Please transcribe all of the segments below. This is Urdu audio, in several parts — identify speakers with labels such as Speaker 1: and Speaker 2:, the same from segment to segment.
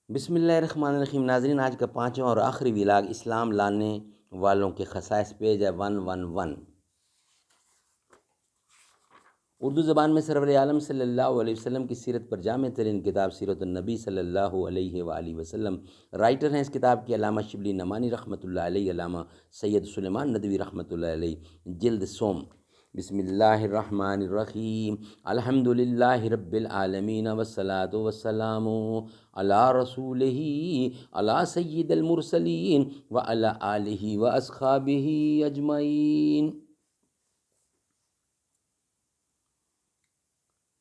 Speaker 1: بسم اللہ الرحمن الرحیم۔ ناظرین، آج کا پانچواں اور آخری ولاگ اسلام لانے والوں کے خصائص، پیج ہے 111۔ اردو زبان میں سرور عالم صلی اللہ علیہ وسلم کی سیرت پر جامع ترین کتاب سیرت النبی صلی اللہ علیہ وآلہ وسلم۔ رائٹر ہیں اس کتاب کے علامہ شبلی نعمانی رحمۃ اللہ علیہ، علامہ سید سلیمان ندوی رحمۃ اللہ علیہ، جلد سوم۔ بسم اللہ الرحمن الرحیم۔ الحمد للہ رب العالمین والصلاة والسلام علی رسولہ علی سید المرسلین وعلی آلہ واصحابہ اجمعین۔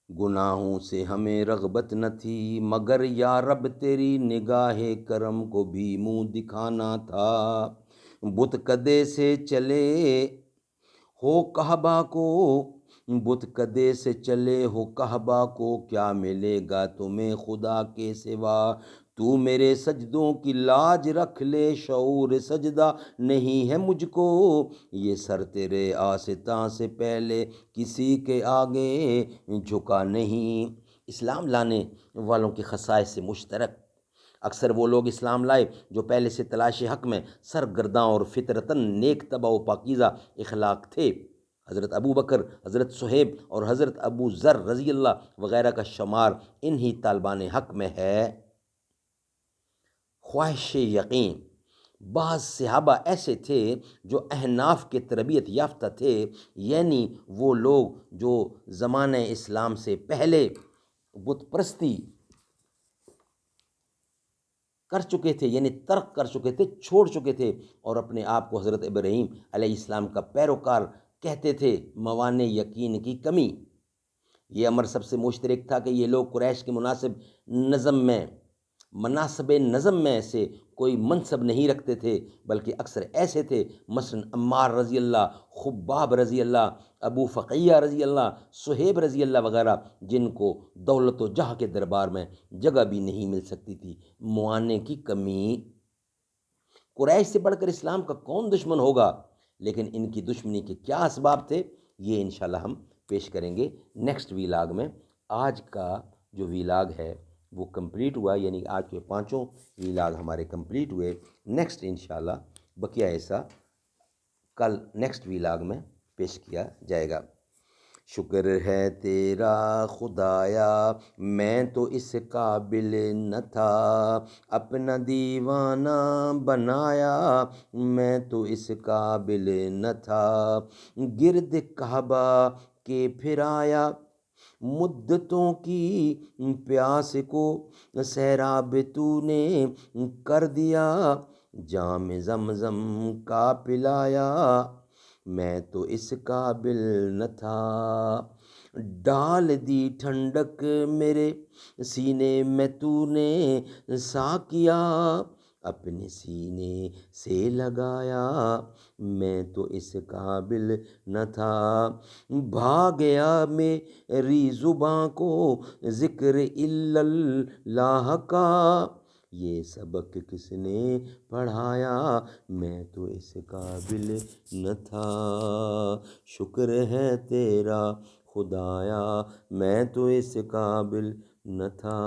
Speaker 1: گناہوں سے ہمیں رغبت نہ تھی، مگر یا رب تیری نگاہ کرم کو بھی منہ دکھانا تھا۔ بت کدے سے چلے ہو کعبہ کو، بت کدے سے چلے ہو کعبہ کو، کیا ملے گا تمہیں خدا کے سوا؟ تو میرے سجدوں کی لاج رکھ لے، شعور سجدہ نہیں ہے مجھ کو، یہ سر تیرے آستاں سے پہلے کسی کے آگے جھکا نہیں۔ اسلام لانے والوں کے خصائص سے مشترک۔ اکثر وہ لوگ اسلام لائے جو پہلے سے تلاش حق میں سرگرداں اور فطرتاً نیک طبع و پاکیزہ اخلاق تھے۔ حضرت ابو بکر، حضرت صہیب اور حضرت ابو ذر رضی اللہ وغیرہ کا شمار انہی طالبان حق میں ہے۔ خواہش یقین۔ بعض صحابہ ایسے تھے جو احناف کے تربیت یافتہ تھے، یعنی وہ لوگ جو زمانہ اسلام سے پہلے بت پرستی کر چکے تھے، یعنی ترک کر چکے تھے، چھوڑ چکے تھے، اور اپنے آپ کو حضرت ابراہیم علیہ السلام کا پیروکار کہتے تھے۔ موانع یقین کی کمی۔ یہ امر سب سے مشترک تھا کہ یہ لوگ قریش کے مناسب نظم میں سے کوئی منصب نہیں رکھتے تھے، بلکہ اکثر ایسے تھے، مثلا عمار رضی اللہ، خباب رضی اللہ، ابو فقیہ رضی اللہ، صہیب رضی اللہ وغیرہ، جن کو دولت و جاہ کے دربار میں جگہ بھی نہیں مل سکتی تھی۔ معانے کی کمی۔ قریش سے بڑھ کر اسلام کا کون دشمن ہوگا؟ لیکن ان کی دشمنی کے کیا اسباب تھے، یہ انشاءاللہ ہم پیش کریں گے نیکسٹ ویلاگ میں۔ آج کا جو ویلاگ ہے وہ کمپلیٹ ہوا، یعنی آج کے پانچوں ویلاگ ہمارے کمپلیٹ ہوئے۔ نیکسٹ انشاءاللہ بقیہ ایسا کل نیکسٹ ویلاگ میں پیش کیا جائے گا۔ شکر ہے تیرا خدایا، میں تو اس قابل نہ تھا، اپنا دیوانہ بنایا، میں تو اس قابل نہ تھا، گرد کعبہ کے پھرایا، مدتوں کی پیاس کو سیراب تو نے کر دیا، جام زمزم کا پلایا، میں تو اس قابل نہ تھا، ڈال دی ٹھنڈک میرے سینے میں تو نے ساقیا، اپنے سینے سے لگایا، میں تو اس قابل نہ تھا، بھاگیا میری زباں کو ذکر الا اللہ کا، یہ سبق کس نے پڑھایا، میں تو اس قابل نہ تھا، شکر ہے تیرا خدایا، میں تو اس قابل نہ تھا۔